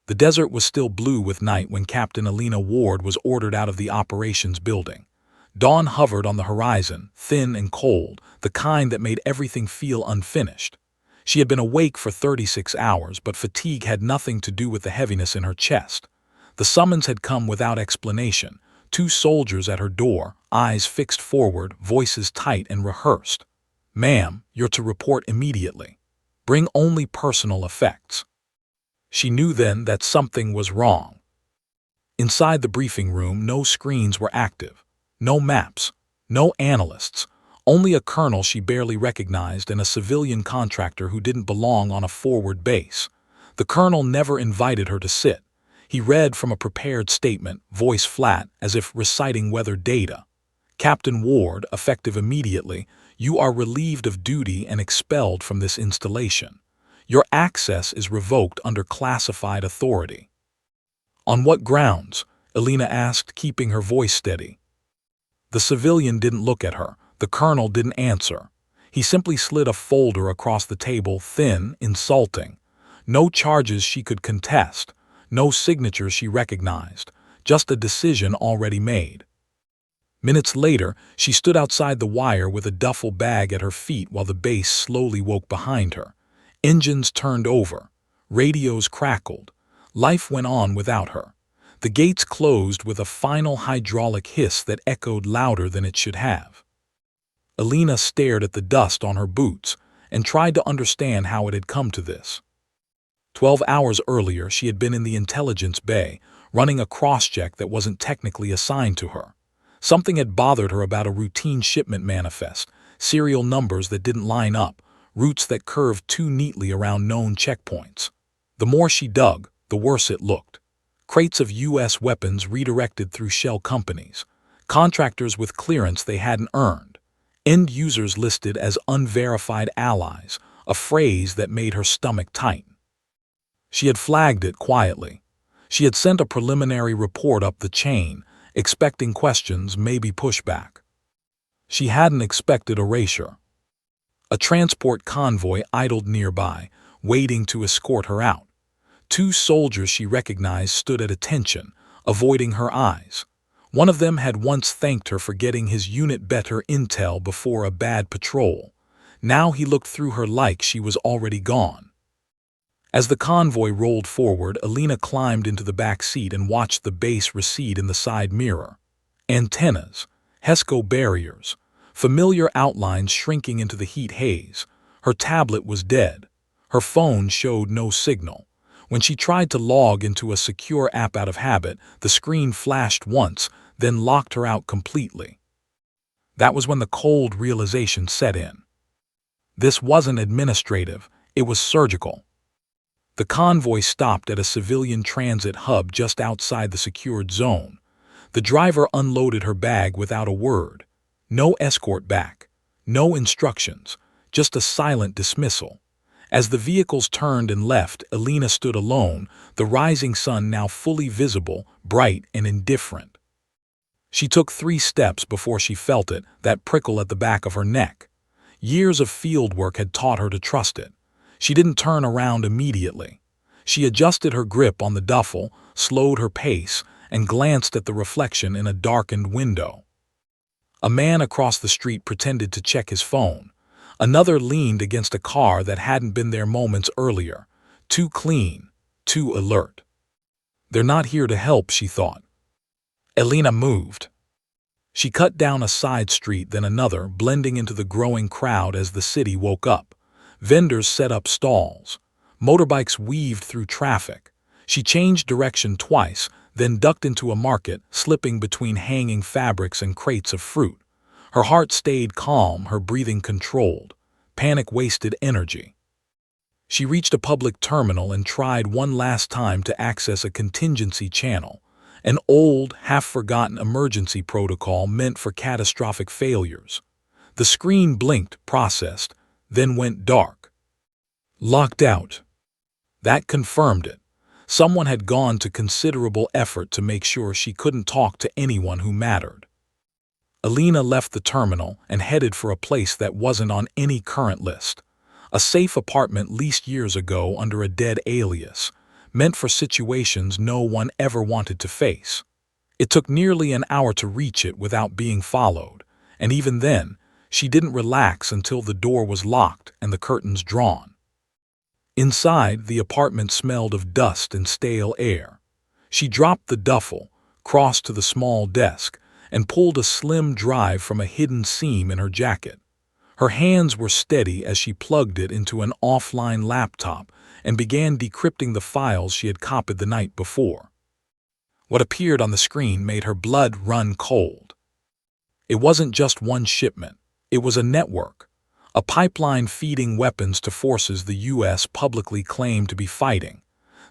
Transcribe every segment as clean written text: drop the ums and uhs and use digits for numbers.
The desert was still blue with night when Captain Alina Ward was ordered out of the operations building. Dawn hovered on the horizon, thin and cold, the kind that made everything feel unfinished. She had been awake for 36 hours, but fatigue had nothing to do with the heaviness in her chest. The summons had come without explanation. 2 soldiers at her door, eyes fixed forward, voices tight and rehearsed. "Ma'am, you're to report immediately. Bring only personal effects." She knew then that something was wrong. Inside the briefing room, no screens were active, no maps, no analysts, only a colonel she barely recognized and a civilian contractor who didn't belong on a forward base. The colonel never invited her to sit. He read from a prepared statement, voice flat, as if reciting weather data. "Captain Ward, effective immediately, you are relieved of duty and expelled from this installation. Your access is revoked under classified authority." "On what grounds?" Alina asked, keeping her voice steady. The civilian didn't look at her. The colonel didn't answer. He simply slid a folder across the table, thin, insulting. No charges she could contest, no signatures she recognized, just a decision already made. Minutes later, she stood outside the wire with a duffel bag at her feet while the base slowly woke behind her. Engines turned over. Radios crackled. Life went on without her. The gates closed with a final hydraulic hiss that echoed louder than it should have. Alina stared at the dust on her boots and tried to understand how it had come to this. 12 hours earlier, she had been in the intelligence bay, running a cross-check that wasn't technically assigned to her. Something had bothered her about a routine shipment manifest, serial numbers that didn't line up, routes that curved too neatly around known checkpoints. The more she dug, the worse it looked. Crates of U.S. weapons redirected through shell companies, contractors with clearance they hadn't earned, end users listed as unverified allies, a phrase that made her stomach tighten. She had flagged it quietly. She had sent a preliminary report up the chain, expecting questions, maybe pushback. She hadn't expected erasure. A transport convoy idled nearby, waiting to escort her out. 2 soldiers she recognized stood at attention, avoiding her eyes. One of them had once thanked her for getting his unit better intel before a bad patrol. Now he looked through her like she was already gone. As the convoy rolled forward, Alina climbed into the back seat and watched the base recede in the side mirror. Antennas, HESCO barriers, familiar outlines shrinking into the heat haze. Her tablet was dead. Her phone showed no signal. When she tried to log into a secure app out of habit, the screen flashed once, then locked her out completely. That was when the cold realization set in. This wasn't administrative, it was surgical. The convoy stopped at a civilian transit hub just outside the secured zone. The driver unloaded her bag without a word. No escort back, no instructions, just a silent dismissal. As the vehicles turned and left, Alina stood alone, the rising sun now fully visible, bright and indifferent. She took 3 steps before she felt it, that prickle at the back of her neck. Years of field work had taught her to trust it. She didn't turn around immediately. She adjusted her grip on the duffel, slowed her pace, and glanced at the reflection in a darkened window. A man across the street pretended to check his phone. Another leaned against a car that hadn't been there moments earlier. Too clean, too alert. They're not here to help, she thought. Alina moved. She cut down a side street, then another, blending into the growing crowd as the city woke up. Vendors set up stalls. Motorbikes weaved through traffic. She changed direction twice, then ducked into a market, slipping between hanging fabrics and crates of fruit. Her heart stayed calm, her breathing controlled. Panic wasted energy. She reached a public terminal and tried one last time to access a contingency channel, an old, half-forgotten emergency protocol meant for catastrophic failures. The screen blinked, processed, then went dark. Locked out. That confirmed it. Someone had gone to considerable effort to make sure she couldn't talk to anyone who mattered. Alina left the terminal and headed for a place that wasn't on any current list. A safe apartment leased years ago under a dead alias. meant for situations no one ever wanted to face. It took nearly an hour to reach it without being followed, and even then, she didn't relax until the door was locked and the curtains drawn. Inside, the apartment smelled of dust and stale air. She dropped the duffel, crossed to the small desk, and pulled a slim drive from a hidden seam in her jacket. Her hands were steady as she plugged it into an offline laptop and began decrypting the files she had copied the night before. What appeared on the screen made her blood run cold. It wasn't just one shipment. It was a network, a pipeline feeding weapons to forces the U.S. publicly claimed to be fighting.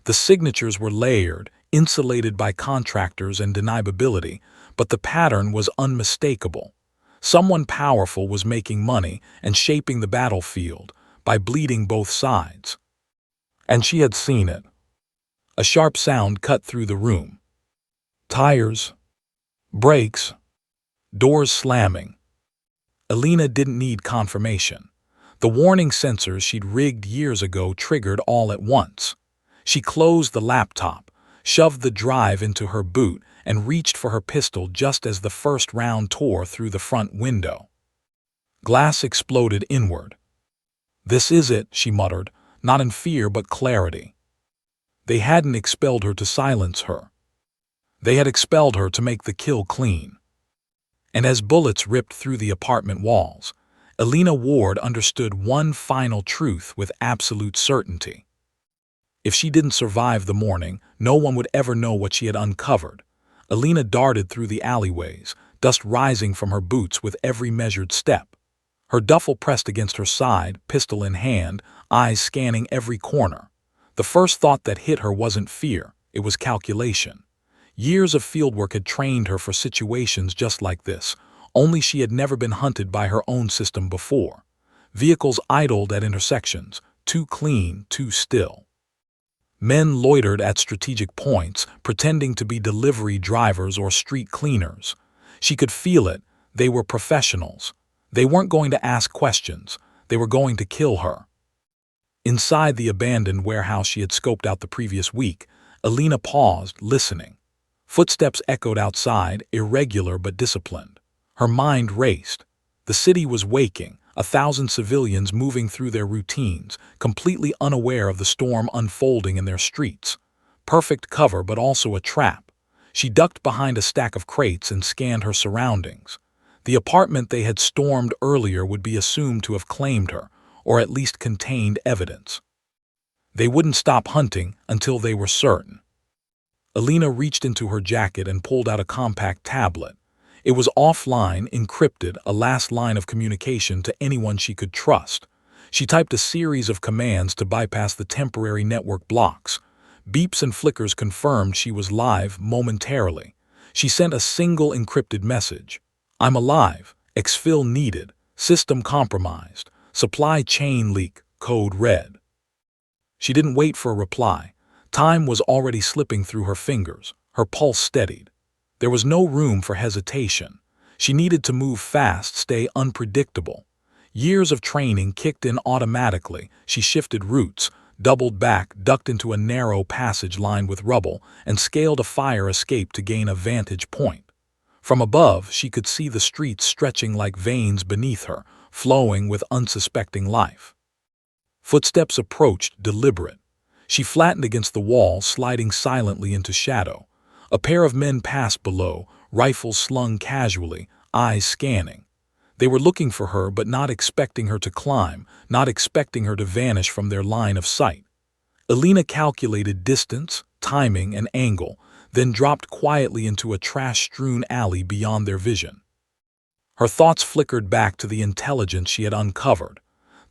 The signatures were layered, insulated by contractors and deniability, but the pattern was unmistakable. Someone powerful was making money and shaping the battlefield by bleeding both sides. And she had seen it. A sharp sound cut through the room. Tires, brakes, doors slamming. Alina didn't need confirmation. The warning sensors she'd rigged years ago triggered all at once. She closed the laptop, shoved the drive into her boot, and reached for her pistol just as the first round tore through the front window. Glass exploded inward. "This is it," she muttered, not in fear but clarity. They hadn't expelled her to silence her. They had expelled her to make the kill clean. And as bullets ripped through the apartment walls, Alina Ward understood one final truth with absolute certainty. If she didn't survive the morning, no one would ever know what she had uncovered. Alina darted through the alleyways, dust rising from her boots with every measured step. Her duffel pressed against her side, pistol in hand, eyes scanning every corner. The first thought that hit her wasn't fear, it was calculation. Years of fieldwork had trained her for situations just like this, only she had never been hunted by her own system before. Vehicles idled at intersections, too clean, too still. Men loitered at strategic points, pretending to be delivery drivers or street cleaners. She could feel it. They were professionals. They weren't going to ask questions. They were going to kill her. Inside the abandoned warehouse she had scoped out the previous week, Alina paused, listening. Footsteps echoed outside, irregular but disciplined. Her mind raced. The city was waking, 1,000 civilians moving through their routines, completely unaware of the storm unfolding in their streets. Perfect cover, but also a trap. She ducked behind a stack of crates and scanned her surroundings. The apartment they had stormed earlier would be assumed to have claimed her, or at least contained evidence. They wouldn't stop hunting until they were certain. Alina reached into her jacket and pulled out a compact tablet. It was offline, encrypted, a last line of communication to anyone she could trust. She typed a series of commands to bypass the temporary network blocks. Beeps and flickers confirmed she was live momentarily. She sent a single encrypted message. "I'm alive. Exfil needed. System compromised. Supply chain leak. Code red." She didn't wait for a reply. Time was already slipping through her fingers. Her pulse steadied. There was no room for hesitation. She needed to move fast, stay unpredictable. Years of training kicked in automatically. She shifted routes, doubled back, ducked into a narrow passage lined with rubble, and scaled a fire escape to gain a vantage point. From above, she could see the streets stretching like veins beneath her, flowing with unsuspecting life. Footsteps approached, deliberate. She flattened against the wall, sliding silently into shadow. A pair of men passed below, rifles slung casually, eyes scanning. They were looking for her but not expecting her to climb, not expecting her to vanish from their line of sight. Alina calculated distance, timing, and angle, then dropped quietly into a trash-strewn alley beyond their vision. Her thoughts flickered back to the intelligence she had uncovered.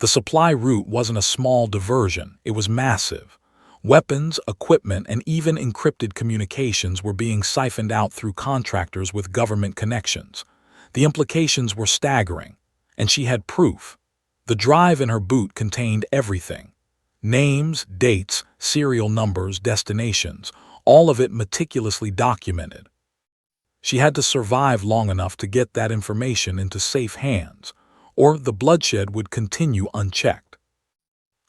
The supply route wasn't a small diversion, it was massive. Weapons, equipment, and even encrypted communications were being siphoned out through contractors with government connections. The implications were staggering, and she had proof. The drive in her boot contained everything. Names, dates, serial numbers, destinations, all of it meticulously documented. She had to survive long enough to get that information into safe hands, or the bloodshed would continue unchecked.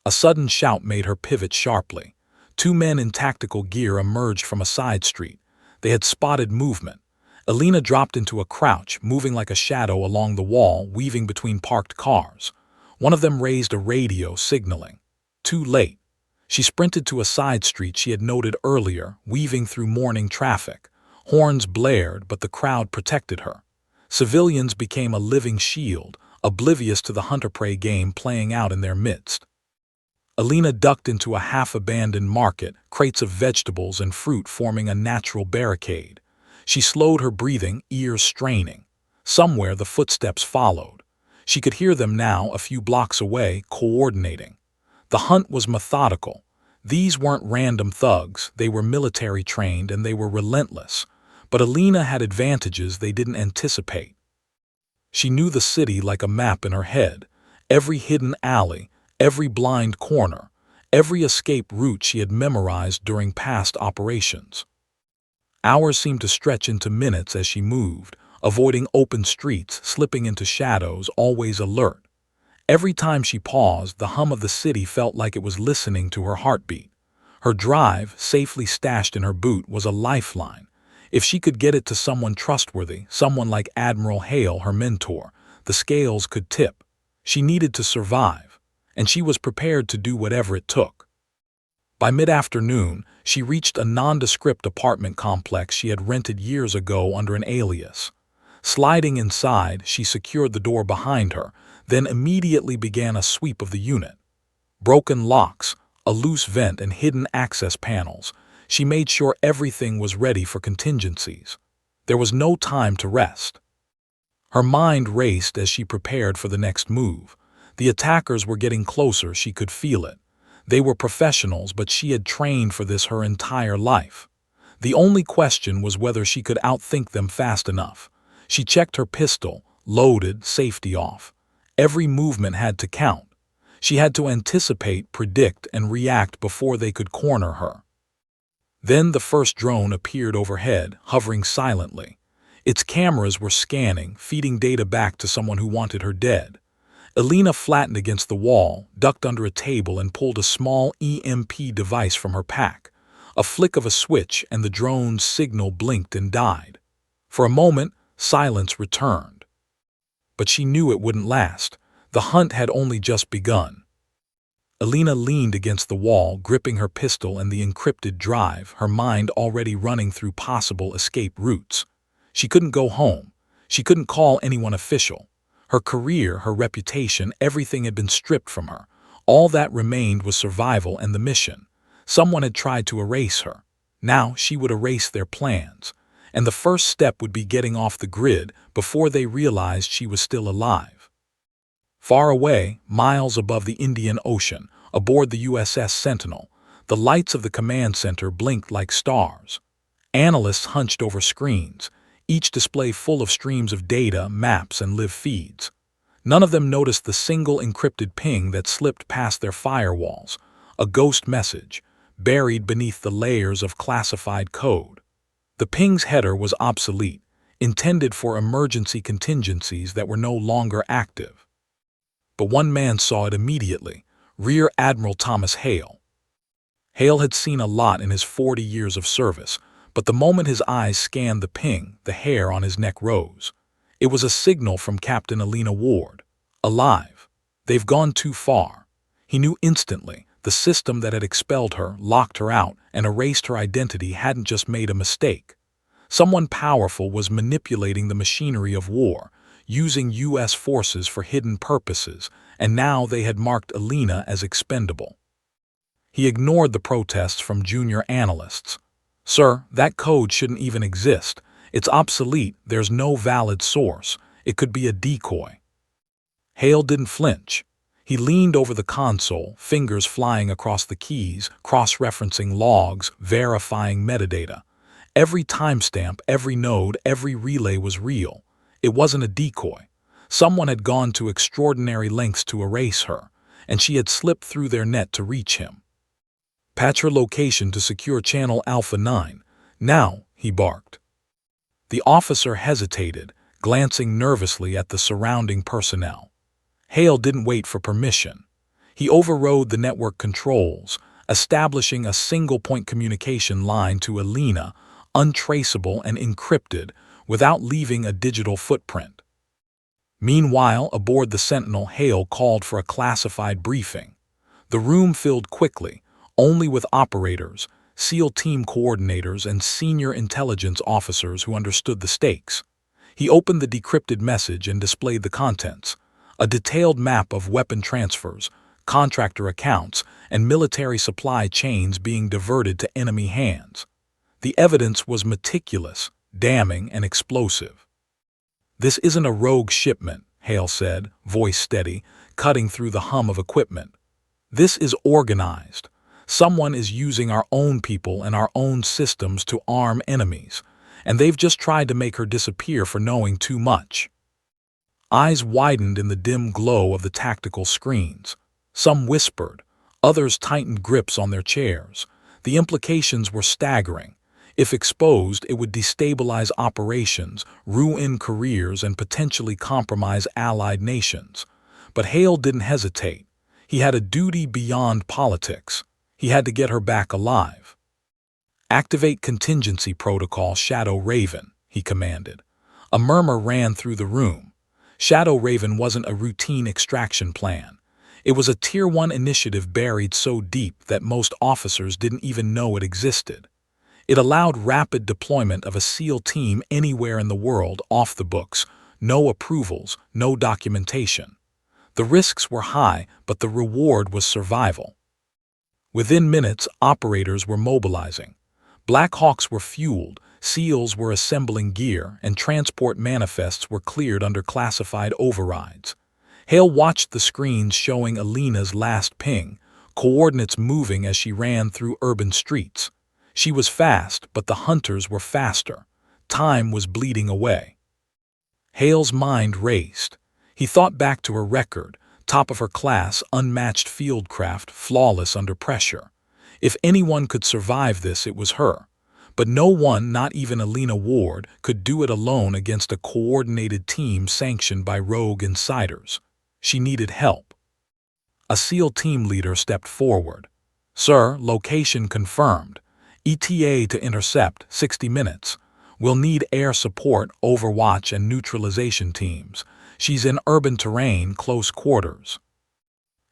A sudden shout made her pivot sharply. Two men in tactical gear emerged from a side street. They had spotted movement. Alina dropped into a crouch, moving like a shadow along the wall, weaving between parked cars. One of them raised a radio, signaling. Too late. She sprinted to a side street she had noted earlier, weaving through morning traffic. Horns blared, but the crowd protected her. Civilians became a living shield, oblivious to the hunter-prey game playing out in their midst. Alina ducked into a half-abandoned market, crates of vegetables and fruit forming a natural barricade. She slowed her breathing, ears straining. Somewhere the footsteps followed. She could hear them now, a few blocks away, coordinating. The hunt was methodical. These weren't random thugs, they were military trained and they were relentless. But Alina had advantages they didn't anticipate. She knew the city like a map in her head. Every hidden alley, every blind corner, every escape route she had memorized during past operations. Hours seemed to stretch into minutes as she moved, avoiding open streets, slipping into shadows, always alert. Every time she paused, the hum of the city felt like it was listening to her heartbeat. Her drive, safely stashed in her boot, was a lifeline. If she could get it to someone trustworthy, someone like Admiral Hale, her mentor, the scales could tip. She needed to survive, and she was prepared to do whatever it took. By mid-afternoon, she reached a nondescript apartment complex she had rented years ago under an alias. Sliding inside, she secured the door behind her, then immediately began a sweep of the unit. Broken locks, a loose vent, and hidden access panels. She made sure everything was ready for contingencies. There was no time to rest. Her mind raced as she prepared for the next move. The attackers were getting closer, she could feel it. They were professionals, but she had trained for this her entire life. The only question was whether she could outthink them fast enough. She checked her pistol, loaded, safety off. Every movement had to count. She had to anticipate, predict, and react before they could corner her. Then the first drone appeared overhead, hovering silently. Its cameras were scanning, feeding data back to someone who wanted her dead. Alina flattened against the wall, ducked under a table, and pulled a small EMP device from her pack. A flick of a switch, and the drone's signal blinked and died. For a moment, silence returned. But she knew it wouldn't last. The hunt had only just begun. Alina leaned against the wall, gripping her pistol and the encrypted drive, her mind already running through possible escape routes. She couldn't go home. She couldn't call anyone official. Her career, her reputation, everything had been stripped from her. All that remained was survival and the mission. Someone had tried to erase her. Now she would erase their plans. And the first step would be getting off the grid before they realized she was still alive. Far away, miles above the Indian Ocean, aboard the USS Sentinel, the lights of the command center blinked like stars. Analysts hunched over screens, each display full of streams of data, maps, and live feeds. None of them noticed the single encrypted ping that slipped past their firewalls, a ghost message, buried beneath the layers of classified code. The ping's header was obsolete, intended for emergency contingencies that were no longer active. But one man saw it immediately, Rear Admiral Thomas Hale. Hale had seen a lot in his 40 years of service, but the moment his eyes scanned the ping, the hair on his neck rose. It was a signal from Captain Alina Ward. Alive. They've gone too far. He knew instantly the system that had expelled her, locked her out, and erased her identity hadn't just made a mistake. Someone powerful was manipulating the machinery of war, using U.S. forces for hidden purposes, and now they had marked Alina as expendable. He ignored the protests from junior analysts. "Sir, that code shouldn't even exist. It's obsolete, there's no valid source. It could be a decoy." Hale didn't flinch. He leaned over the console, fingers flying across the keys, cross-referencing logs, verifying metadata. Every timestamp, every node, every relay was real. It wasn't a decoy. Someone had gone to extraordinary lengths to erase her, and she had slipped through their net to reach him. "Patch her location to secure channel Alpha 9. Now," he barked. The officer hesitated, glancing nervously at the surrounding personnel. Hale didn't wait for permission. He overrode the network controls, establishing a single-point communication line to Alina, untraceable and encrypted, without leaving a digital footprint. Meanwhile, aboard the Sentinel, Hale called for a classified briefing. The room filled quickly, only with operators, SEAL team coordinators, and senior intelligence officers who understood the stakes. He opened the decrypted message and displayed the contents: a detailed map of weapon transfers, contractor accounts, and military supply chains being diverted to enemy hands. The evidence was meticulous, damning, and explosive. "This isn't a rogue shipment," Hale said, voice steady, cutting through the hum of equipment. "This is organized. Someone is using our own people and our own systems to arm enemies, and they've just tried to make her disappear for knowing too much." Eyes widened in the dim glow of the tactical screens. Some whispered, others tightened grips on their chairs. The implications were staggering. If exposed, it would destabilize operations, ruin careers, and potentially compromise allied nations. But Hale didn't hesitate. He had a duty beyond politics. He had to get her back alive. "Activate contingency protocol Shadow Raven," he commanded. A murmur ran through the room. Shadow Raven wasn't a routine extraction plan. It was a Tier 1 initiative buried so deep that most officers didn't even know it existed. It allowed rapid deployment of a SEAL team anywhere in the world, off the books, no approvals, no documentation. The risks were high, but the reward was survival. Within minutes, operators were mobilizing. Black Hawks were fueled, SEALs were assembling gear, and transport manifests were cleared under classified overrides. Hale watched the screens showing Alina's last ping, coordinates moving as she ran through urban streets. She was fast, but the hunters were faster. Time was bleeding away. Hale's mind raced. He thought back to her record, top of her class, unmatched fieldcraft, flawless under pressure. If anyone could survive this, it was her. But no one, not even Alina Ward, could do it alone against a coordinated team sanctioned by rogue insiders. She needed help. A SEAL team leader stepped forward. "Sir, location confirmed. ETA to intercept, 60 minutes. We'll need air support, overwatch, and neutralization teams. She's in urban terrain, close quarters."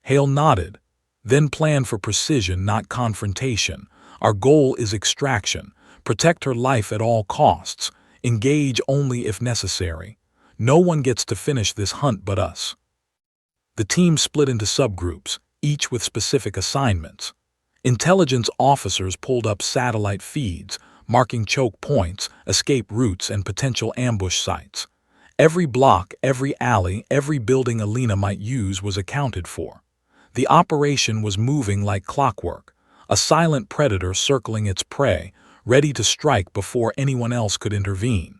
Hale nodded. "Then plan for precision, not confrontation. Our goal is extraction. Protect her life at all costs. Engage only if necessary. No one gets to finish this hunt but us." The team split into subgroups, each with specific assignments. Intelligence officers pulled up satellite feeds, marking choke points, escape routes, and potential ambush sites. Every block, every alley, every building Alina might use was accounted for. The operation was moving like clockwork, a silent predator circling its prey, ready to strike before anyone else could intervene.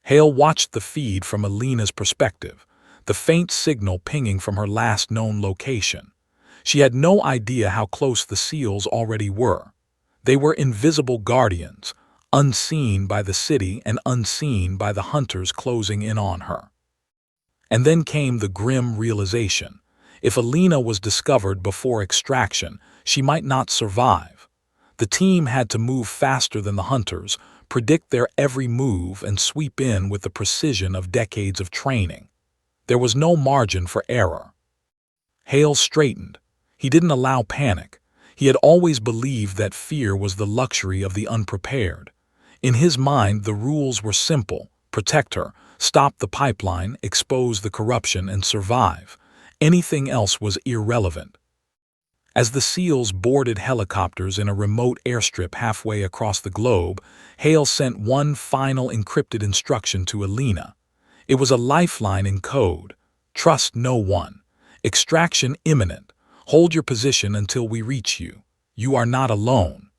Hale watched the feed from Alina's perspective, the faint signal pinging from her last known location. She had no idea how close the SEALs already were. They were invisible guardians, unseen by the city and unseen by the hunters closing in on her. And then came the grim realization. If Alina was discovered before extraction, she might not survive. The team had to move faster than the hunters, predict their every move, and sweep in with the precision of decades of training. There was no margin for error. Hale straightened. He didn't allow panic. He had always believed that fear was the luxury of the unprepared. In his mind, the rules were simple: protect her, stop the pipeline, expose the corruption, and survive. Anything else was irrelevant. As the SEALs boarded helicopters in a remote airstrip halfway across the globe, Hale sent one final encrypted instruction to Alina. It was a lifeline in code: "Trust no one. Extraction imminent. Hold your position until we reach you. You are not alone."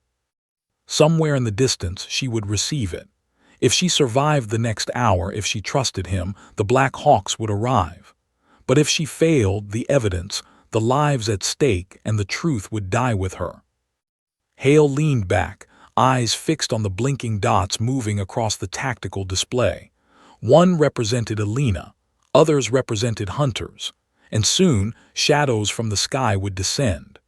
Somewhere in the distance, she would receive it. If she survived the next hour, if she trusted him, the Black Hawks would arrive. But if she failed, the evidence, the lives at stake, and the truth would die with her. Hale leaned back, eyes fixed on the blinking dots moving across the tactical display. One represented Alina, others represented hunters, and soon shadows from the sky would descend.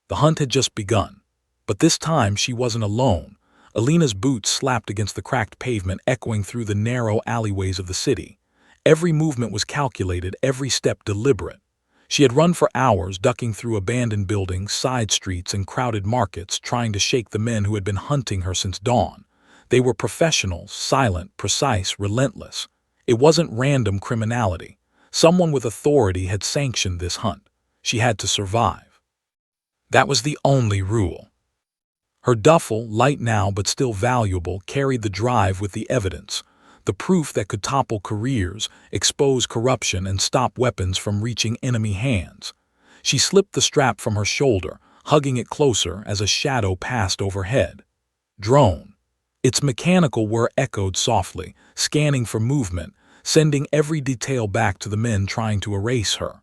The hunt had just begun. But this time she wasn't alone. Alina's boots slapped against the cracked pavement, echoing through the narrow alleyways of the city. Every movement was calculated, every step deliberate. She had run for hours, ducking through abandoned buildings, side streets, and crowded markets, trying to shake the men who had been hunting her since dawn. They were professionals, silent, precise, relentless. It wasn't random criminality. Someone with authority had sanctioned this hunt. She had to survive. That was the only rule. Her duffel, light now but still valuable, carried the drive with the evidence, the proof that could topple careers, expose corruption, and stop weapons from reaching enemy hands. She slipped the strap from her shoulder, hugging it closer as a shadow passed overhead. Drone. Its mechanical whir echoed softly, scanning for movement, sending every detail back to the men trying to erase her.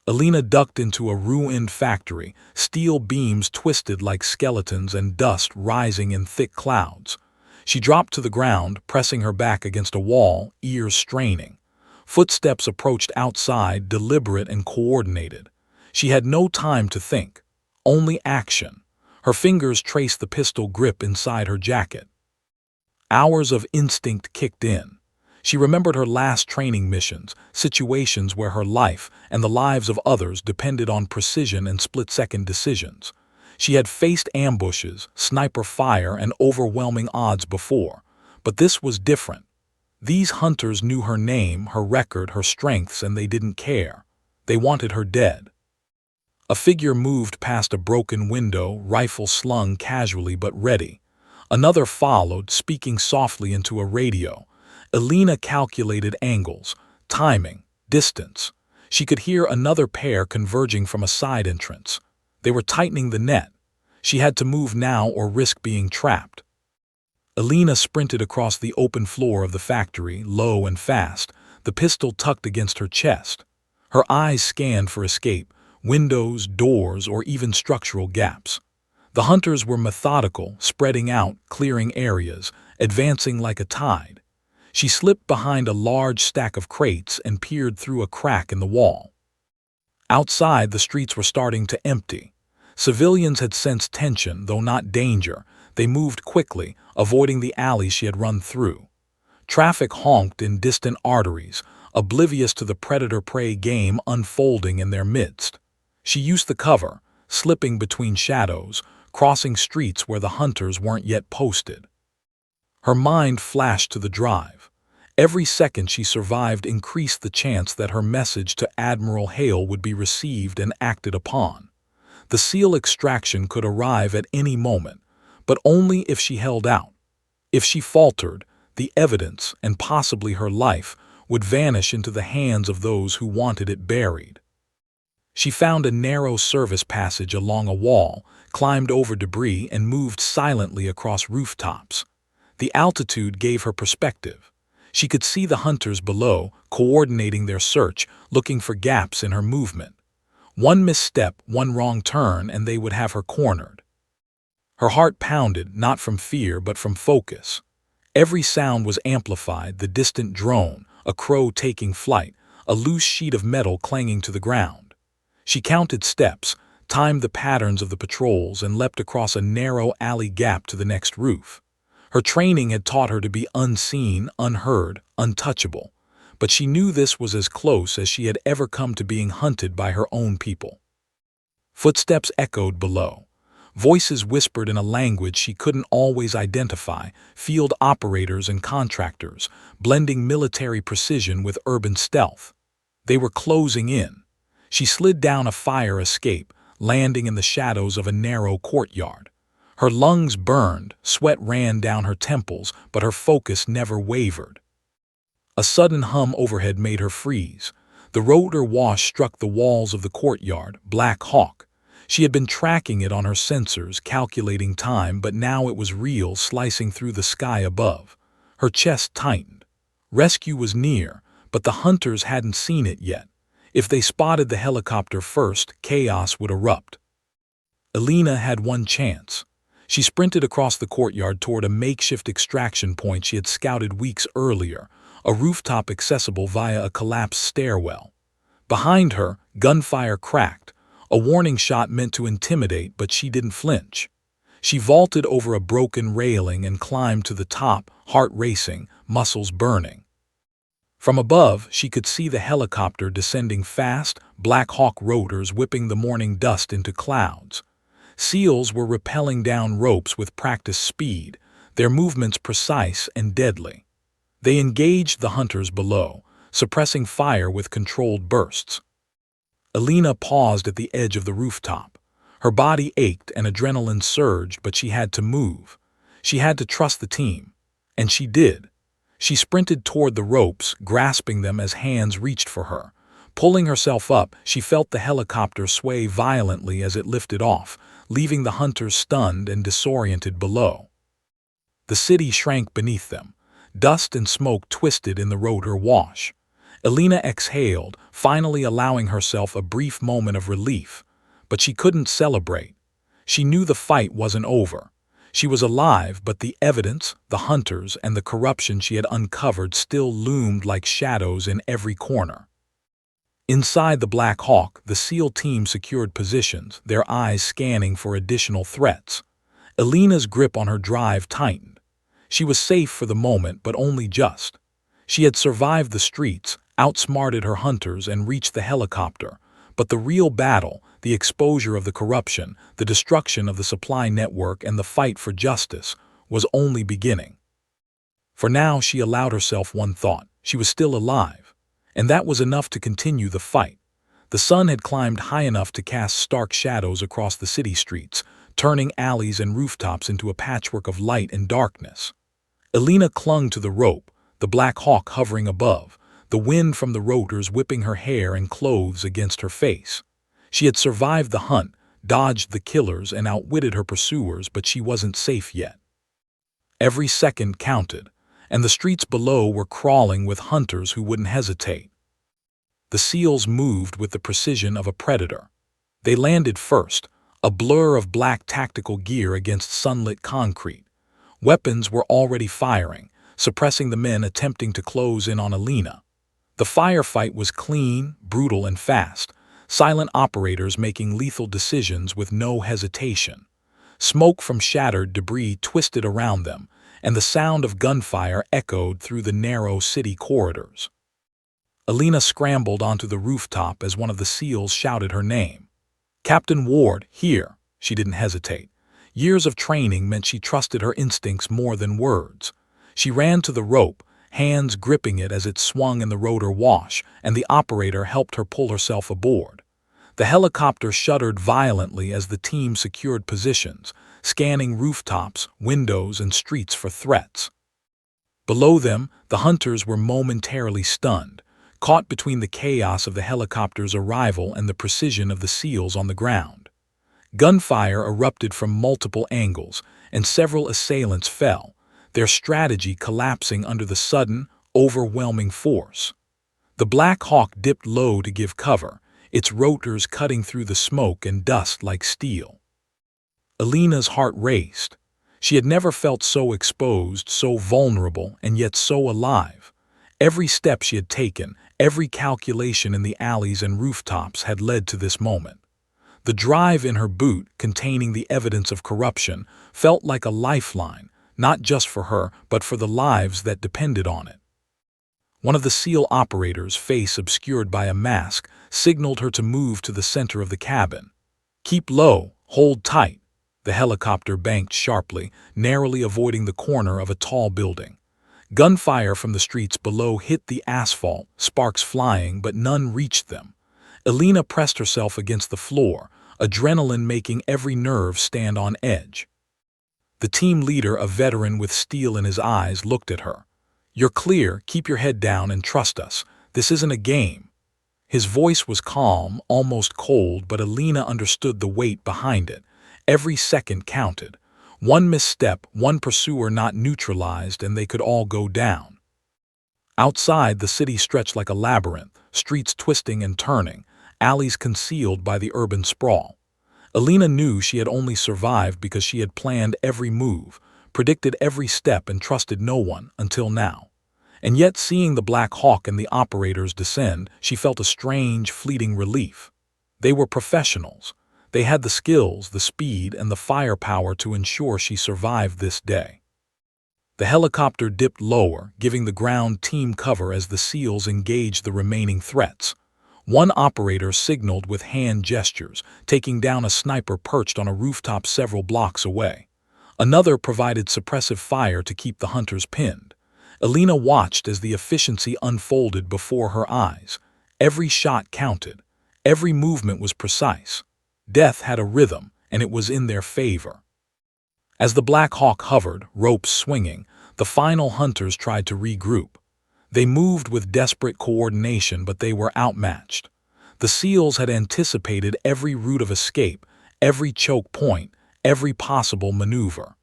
Alina ducked into a ruined factory, steel beams twisted like skeletons and dust rising in thick clouds. She dropped to the ground, pressing her back against a wall, ears straining. Footsteps approached outside, deliberate and coordinated. She had no time to think, only action. Her fingers traced the pistol grip inside her jacket. Hours of instinct kicked in. She remembered her last training missions, situations where her life and the lives of others depended on precision and split-second decisions. She had faced ambushes, sniper fire, and overwhelming odds before, but this was different. These hunters knew her name, her record, her strengths, and they didn't care. They wanted her dead. A figure moved past a broken window, rifle slung casually but ready. Another followed, speaking softly into a radio. Alina calculated angles, timing, distance. She could hear another pair converging from a side entrance. They were tightening the net. She had to move now or risk being trapped. Alina sprinted across the open floor of the factory, low and fast, the pistol tucked against her chest. Her eyes scanned for escape, windows, doors, or even structural gaps. The hunters were methodical, spreading out, clearing areas, advancing like a tide. She slipped behind a large stack of crates and peered through a crack in the wall. Outside, the streets were starting to empty. Civilians had sensed tension, though not danger. They moved quickly, avoiding the alley she had run through. Traffic honked in distant arteries, oblivious to the predator-prey game unfolding in their midst. She used the cover, slipping between shadows, crossing streets where the hunters weren't yet posted. Her mind flashed to the drive. Every second she survived increased the chance that her message to Admiral Hale would be received and acted upon. The seal extraction could arrive at any moment, but only if she held out. If she faltered, the evidence, and possibly her life, would vanish into the hands of those who wanted it buried. She found a narrow service passage along a wall, climbed over debris, and moved silently across rooftops. The altitude gave her perspective. She could see the hunters below, coordinating their search, looking for gaps in her movement. One misstep, one wrong turn, and they would have her cornered. Her heart pounded, not from fear but from focus. Every sound was amplified, the distant drone, a crow taking flight, a loose sheet of metal clanging to the ground. She counted steps, timed the patterns of the patrols, and leapt across a narrow alley gap to the next roof. Her training had taught her to be unseen, unheard, untouchable, but she knew this was as close as she had ever come to being hunted by her own people. Footsteps echoed below. Voices whispered in a language she couldn't always identify, field operators and contractors, blending military precision with urban stealth. They were closing in. She slid down a fire escape, landing in the shadows of a narrow courtyard. Her lungs burned, sweat ran down her temples, but her focus never wavered. A sudden hum overhead made her freeze. The rotor wash struck the walls of the courtyard, Black Hawk. She had been tracking it on her sensors, calculating time, but now it was real, slicing through the sky above. Her chest tightened. Rescue was near, but the hunters hadn't seen it yet. If they spotted the helicopter first, chaos would erupt. Alina had one chance. She sprinted across the courtyard toward a makeshift extraction point she had scouted weeks earlier, a rooftop accessible via a collapsed stairwell. Behind her, gunfire cracked. A warning shot meant to intimidate, but she didn't flinch. She vaulted over a broken railing and climbed to the top, heart racing, muscles burning. From above, she could see the helicopter descending fast, Black Hawk rotors whipping the morning dust into clouds. SEALs were rappelling down ropes with practiced speed, their movements precise and deadly. They engaged the hunters below, suppressing fire with controlled bursts. Alina paused at the edge of the rooftop. Her body ached and adrenaline surged, but she had to move. She had to trust the team. And she did. She sprinted toward the ropes, grasping them as hands reached for her. Pulling herself up, she felt the helicopter sway violently as it lifted off, leaving the hunters stunned and disoriented below. The city shrank beneath them. Dust and smoke twisted in the rotor wash. Alina exhaled, finally allowing herself a brief moment of relief. But she couldn't celebrate. She knew the fight wasn't over. She was alive, but the evidence, the hunters, and the corruption she had uncovered still loomed like shadows in every corner. Inside the Black Hawk, the SEAL team secured positions, their eyes scanning for additional threats. Alina's grip on her drive tightened. She was safe for the moment, but only just. She had survived the streets, outsmarted her hunters, and reached the helicopter. But the real battle, the exposure of the corruption, the destruction of the supply network, and the fight for justice, was only beginning. For now, she allowed herself one thought: she was still alive. And that was enough to continue the fight. The sun had climbed high enough to cast stark shadows across the city streets, turning alleys and rooftops into a patchwork of light and darkness. Alina clung to the rope, the Black Hawk hovering above, the wind from the rotors whipping her hair and clothes against her face. She had survived the hunt, dodged the killers, and outwitted her pursuers, but she wasn't safe yet. Every second counted, and the streets below were crawling with hunters who wouldn't hesitate. The SEALs moved with the precision of a predator. They landed first, a blur of black tactical gear against sunlit concrete. Weapons were already firing, suppressing the men attempting to close in on Alina. The firefight was clean, brutal, and fast, silent operators making lethal decisions with no hesitation. Smoke from shattered debris twisted around them, and the sound of gunfire echoed through the narrow city corridors. Alina scrambled onto the rooftop as one of the SEALs shouted her name. "Captain Ward, here!" She didn't hesitate. Years of training meant she trusted her instincts more than words. She ran to the rope, hands gripping it as it swung in the rotor wash, and the operator helped her pull herself aboard. The helicopter shuddered violently as the team secured positions, scanning rooftops, windows, and streets for threats. Below them, the hunters were momentarily stunned, caught between the chaos of the helicopter's arrival and the precision of the SEALs on the ground. Gunfire erupted from multiple angles, and several assailants fell, their strategy collapsing under the sudden, overwhelming force. The Black Hawk dipped low to give cover, its rotors cutting through the smoke and dust like steel. Alina's heart raced. She had never felt so exposed, so vulnerable, and yet so alive. Every step she had taken, every calculation in the alleys and rooftops had led to this moment. The drive in her boot, containing the evidence of corruption, felt like a lifeline, not just for her, but for the lives that depended on it. One of the SEAL operators, face obscured by a mask, signaled her to move to the center of the cabin. "Keep low, hold tight." The helicopter banked sharply, narrowly avoiding the corner of a tall building. Gunfire from the streets below hit the asphalt, sparks flying, but none reached them. Alina pressed herself against the floor, adrenaline making every nerve stand on edge. The team leader, a veteran with steel in his eyes, looked at her. "You're clear, keep your head down and trust us. This isn't a game." His voice was calm, almost cold, but Alina understood the weight behind it. Every second counted. One misstep, one pursuer not neutralized, and they could all go down. Outside, the city stretched like a labyrinth, streets twisting and turning, alleys concealed by the urban sprawl. Alina knew she had only survived because she had planned every move, predicted every step, and trusted no one until now. And yet, seeing the Black Hawk and the operators descend, she felt a strange, fleeting relief. They were professionals. They had the skills, the speed, and the firepower to ensure she survived this day. The helicopter dipped lower, giving the ground team cover as the SEALs engaged the remaining threats. One operator signaled with hand gestures, taking down a sniper perched on a rooftop several blocks away. Another provided suppressive fire to keep the hunters pinned. Alina watched as the efficiency unfolded before her eyes. Every shot counted. Every movement was precise. Death had a rhythm, and it was in their favor. As the Black Hawk hovered, ropes swinging, the final hunters tried to regroup. They moved with desperate coordination, but they were outmatched. The SEALs had anticipated every route of escape, every choke point, every possible maneuver.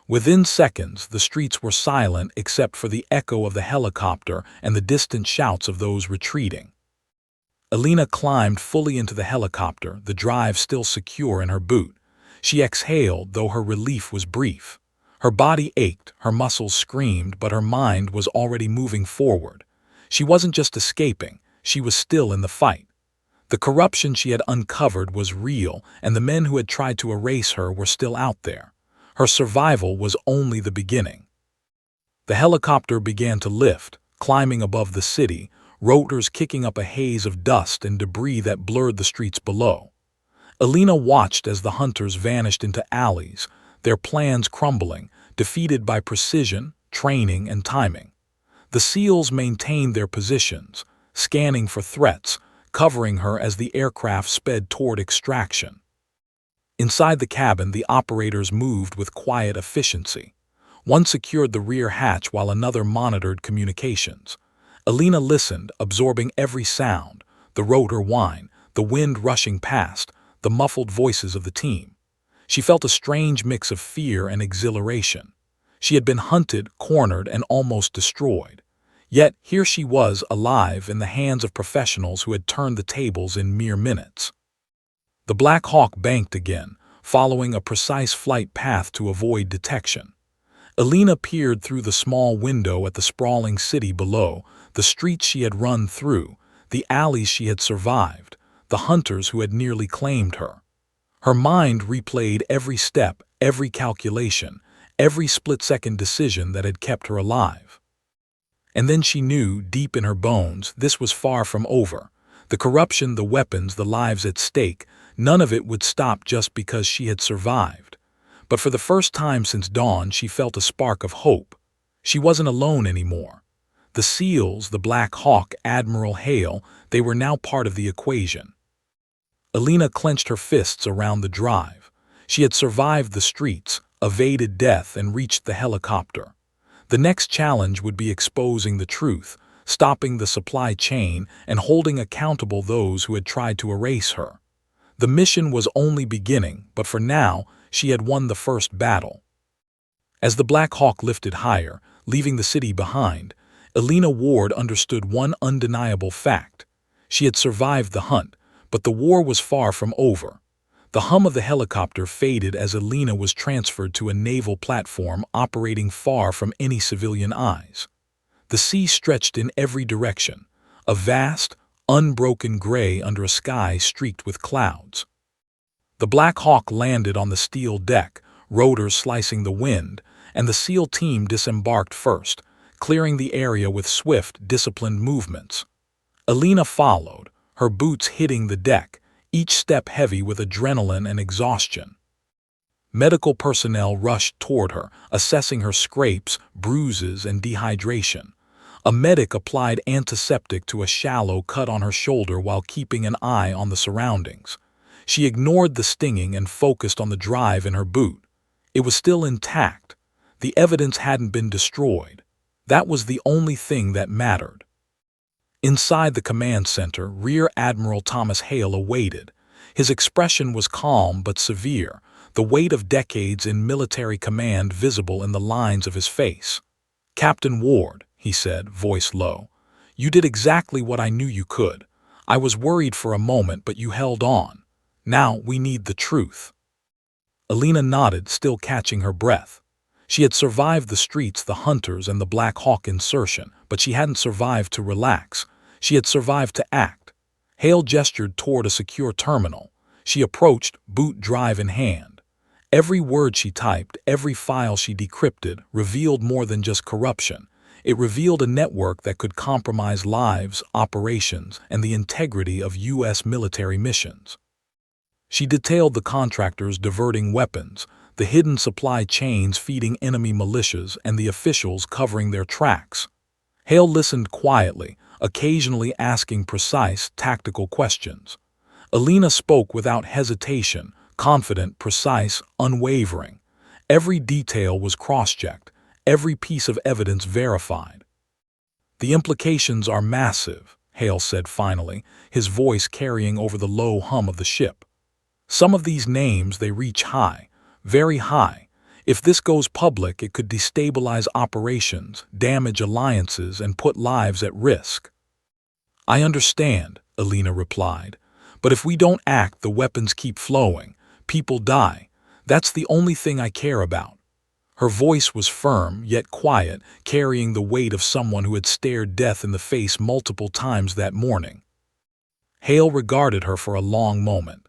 Within seconds, the streets were silent except for the echo of the helicopter and the distant shouts of those retreating. Alina climbed fully into the helicopter, the drive still secure in her boot. She exhaled, though her relief was brief. Her body ached, her muscles screamed, but her mind was already moving forward. She wasn't just escaping, she was still in the fight. The corruption she had uncovered was real, and the men who had tried to erase her were still out there. Her survival was only the beginning. The helicopter began to lift, climbing above the city, rotors kicking up a haze of dust and debris that blurred the streets below. Alina watched as the hunters vanished into alleys, their plans crumbling, defeated by precision, training, and timing. The SEALs maintained their positions, scanning for threats, covering her as the aircraft sped toward extraction. Inside the cabin, the operators moved with quiet efficiency. One secured the rear hatch while another monitored communications. Alina listened, absorbing every sound, the rotor whine, the wind rushing past, the muffled voices of the team. She felt a strange mix of fear and exhilaration. She had been hunted, cornered, and almost destroyed. Yet here she was, alive, in the hands of professionals who had turned the tables in mere minutes. The Black Hawk banked again, following a precise flight path to avoid detection. Alina peered through the small window at the sprawling city below, the streets she had run through, the alleys she had survived, the hunters who had nearly claimed her. Her mind replayed every step, every calculation, every split-second decision that had kept her alive. And then she knew, deep in her bones, this was far from over. The corruption, the weapons, the lives at stake, none of it would stop just because she had survived. But for the first time since dawn, she felt a spark of hope. She wasn't alone anymore. The SEALs, the Black Hawk, Admiral Hale, they were now part of the equation. Alina clenched her fists around the drive. She had survived the streets, evaded death, and reached the helicopter. The next challenge would be exposing the truth, stopping the supply chain, and holding accountable those who had tried to erase her. The mission was only beginning, but for now, she had won the first battle. As the Black Hawk lifted higher, leaving the city behind, Alina Ward understood one undeniable fact. She had survived the hunt, but the war was far from over. The hum of the helicopter faded as Alina was transferred to a naval platform operating far from any civilian eyes. The sea stretched in every direction, a vast, unbroken gray under a sky streaked with clouds. The Black Hawk landed on the steel deck, rotors slicing the wind, and the SEAL team disembarked first, clearing the area with swift, disciplined movements. Alina followed, her boots hitting the deck, each step heavy with adrenaline and exhaustion. Medical personnel rushed toward her, assessing her scrapes, bruises, and dehydration. A medic applied antiseptic to a shallow cut on her shoulder while keeping an eye on the surroundings. She ignored the stinging and focused on the drive in her boot. It was still intact. The evidence hadn't been destroyed. That was the only thing that mattered. Inside the command center, Rear Admiral Thomas Hale awaited. His expression was calm but severe, the weight of decades in military command visible in the lines of his face. "Captain Ward," he said, voice low, "you did exactly what I knew you could. I was worried for a moment, but you held on. Now we need the truth." Alina nodded, still catching her breath. She had survived the streets, the hunters, and the Black Hawk insertion, but she hadn't survived to relax. She had survived to act. Hale gestured toward a secure terminal. She approached, boot drive in hand. Every word she typed, every file she decrypted, revealed more than just corruption. It revealed a network that could compromise lives, operations, and the integrity of U.S. military missions. She detailed the contractors diverting weapons, the hidden supply chains feeding enemy militias, and the officials covering their tracks. Hale listened quietly, occasionally asking precise, tactical questions. Alina spoke without hesitation, confident, precise, unwavering. Every detail was cross-checked, every piece of evidence verified. "The implications are massive," Hale said finally, his voice carrying over the low hum of the ship. "Some of these names, they reach high, very high. If this goes public, it could destabilize operations, damage alliances, and put lives at risk." "I understand," Alina replied. "But if we don't act, the weapons keep flowing. People die. That's the only thing I care about." Her voice was firm, yet quiet, carrying the weight of someone who had stared death in the face multiple times that morning. Hale regarded her for a long moment.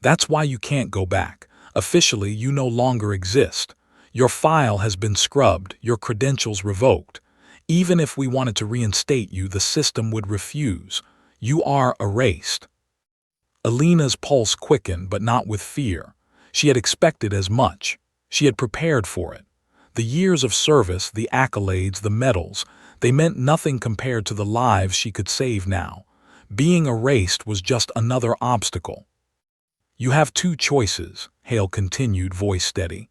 "That's why you can't go back. Officially, you no longer exist. Your file has been scrubbed, your credentials revoked. Even if we wanted to reinstate you, the system would refuse. You are erased." Alina's pulse quickened, but not with fear. She had expected as much. She had prepared for it. The years of service, the accolades, the medals, they meant nothing compared to the lives she could save now. Being erased was just another obstacle. "You have two choices," Hale continued, voice steady.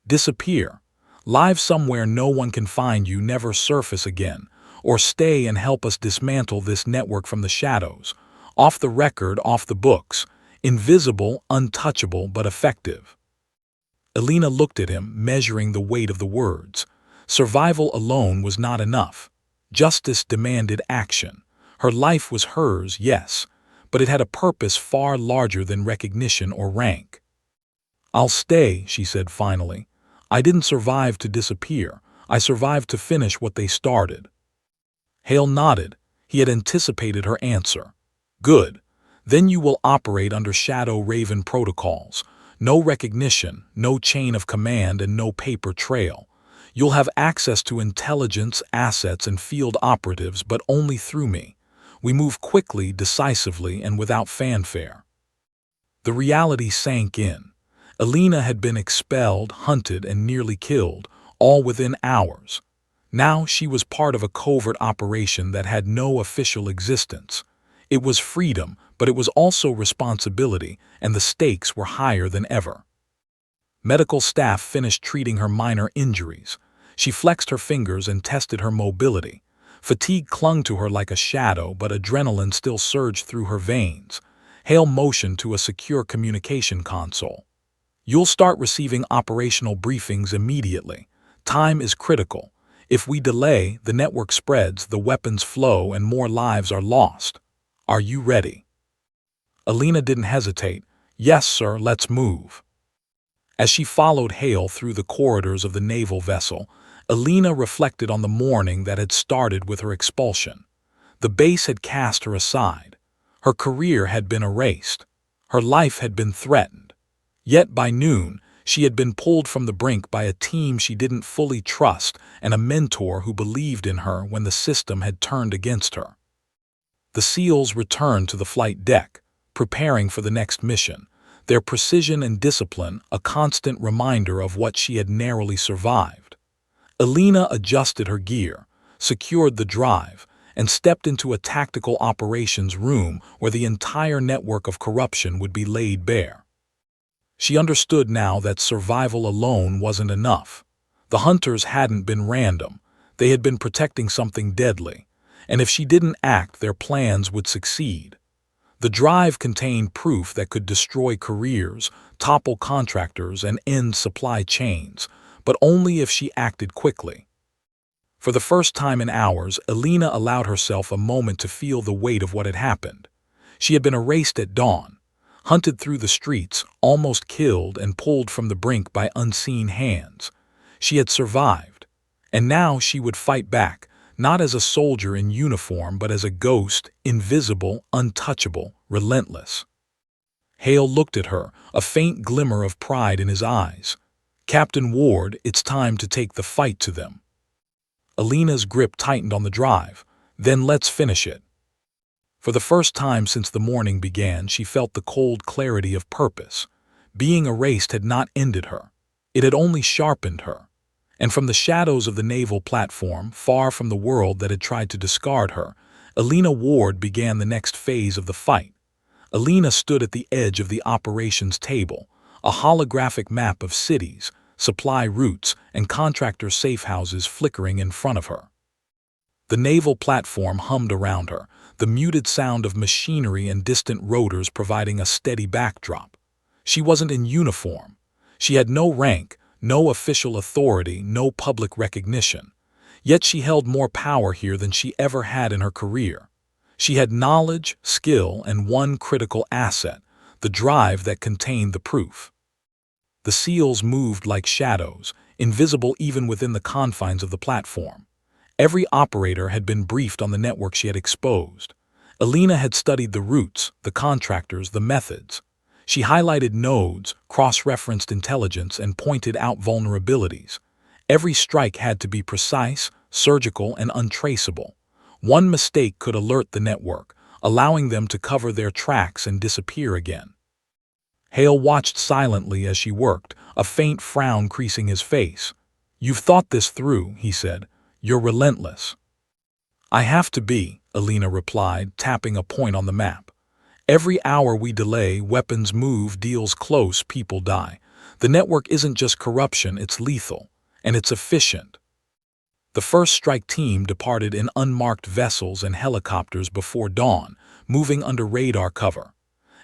"Disappear. Live somewhere no one can find you, never surface again. Or stay and help us dismantle this network from the shadows. Off the record, off the books. Invisible, untouchable, but effective." Alina looked at him, measuring the weight of the words. Survival alone was not enough. Justice demanded action. Her life was hers, yes, but it had a purpose far larger than recognition or rank. "I'll stay," she said finally. "I didn't survive to disappear. I survived to finish what they started." Hale nodded. He had anticipated her answer. "Good. Then you will operate under Shadow Raven protocols. No recognition, no chain of command, and no paper trail. You'll have access to intelligence, assets, and field operatives, but only through me. We move quickly, decisively, and without fanfare." The reality sank in. Alina had been expelled, hunted, and nearly killed, all within hours. Now she was part of a covert operation that had no official existence. It was freedom, but it was also responsibility, and the stakes were higher than ever. Medical staff finished treating her minor injuries. She flexed her fingers and tested her mobility. Fatigue clung to her like a shadow, but adrenaline still surged through her veins. Hale motioned to a secure communication console. "You'll start receiving operational briefings immediately. Time is critical. If we delay, the network spreads, the weapons flow, and more lives are lost. Are you ready?" Alina didn't hesitate. "Yes, sir, let's move." As she followed Hale through the corridors of the naval vessel, Alina reflected on the morning that had started with her expulsion. The base had cast her aside. Her career had been erased. Her life had been threatened. Yet by noon, she had been pulled from the brink by a team she didn't fully trust and a mentor who believed in her when the system had turned against her. The SEALs returned to the flight deck, preparing for the next mission, their precision and discipline a constant reminder of what she had narrowly survived. Alina adjusted her gear, secured the drive, and stepped into a tactical operations room where the entire network of corruption would be laid bare. She understood now that survival alone wasn't enough. The hunters hadn't been random. They had been protecting something deadly, and if she didn't act, their plans would succeed. The drive contained proof that could destroy careers, topple contractors, and end supply chains, but only if she acted quickly. For the first time in hours, Alina allowed herself a moment to feel the weight of what had happened. She had been erased at dawn, hunted through the streets, almost killed, and pulled from the brink by unseen hands. She had survived, and now she would fight back, not as a soldier in uniform but as a ghost, invisible, untouchable, relentless. Hale looked at her, a faint glimmer of pride in his eyes. "Captain Ward, it's time to take the fight to them." Alina's grip tightened on the drive. "Then let's finish it." For the first time since the morning began, she felt the cold clarity of purpose. Being erased had not ended her. It had only sharpened her. And from the shadows of the naval platform, far from the world that had tried to discard her, Alina Ward began the next phase of the fight. Alina stood at the edge of the operations table, a holographic map of cities, supply routes, and contractor safehouses flickering in front of her. The naval platform hummed around her, the muted sound of machinery and distant rotors providing a steady backdrop. She wasn't in uniform. She had no rank, no official authority, no public recognition. Yet she held more power here than she ever had in her career. She had knowledge, skill, and one critical asset, the drive that contained the proof. The seals moved like shadows, invisible even within the confines of the platform. Every operator had been briefed on the network she had exposed. Alina had studied the routes, the contractors, the methods. She highlighted nodes, cross-referenced intelligence, and pointed out vulnerabilities. Every strike had to be precise, surgical, and untraceable. One mistake could alert the network, allowing them to cover their tracks and disappear again. Hale watched silently as she worked, a faint frown creasing his face. "You've thought this through," he said. "You're relentless." "I have to be," Alina replied, tapping a point on the map. "Every hour we delay, weapons move, deals close, people die. The network isn't just corruption, it's lethal. And it's efficient." The first strike team departed in unmarked vessels and helicopters before dawn, moving under radar cover.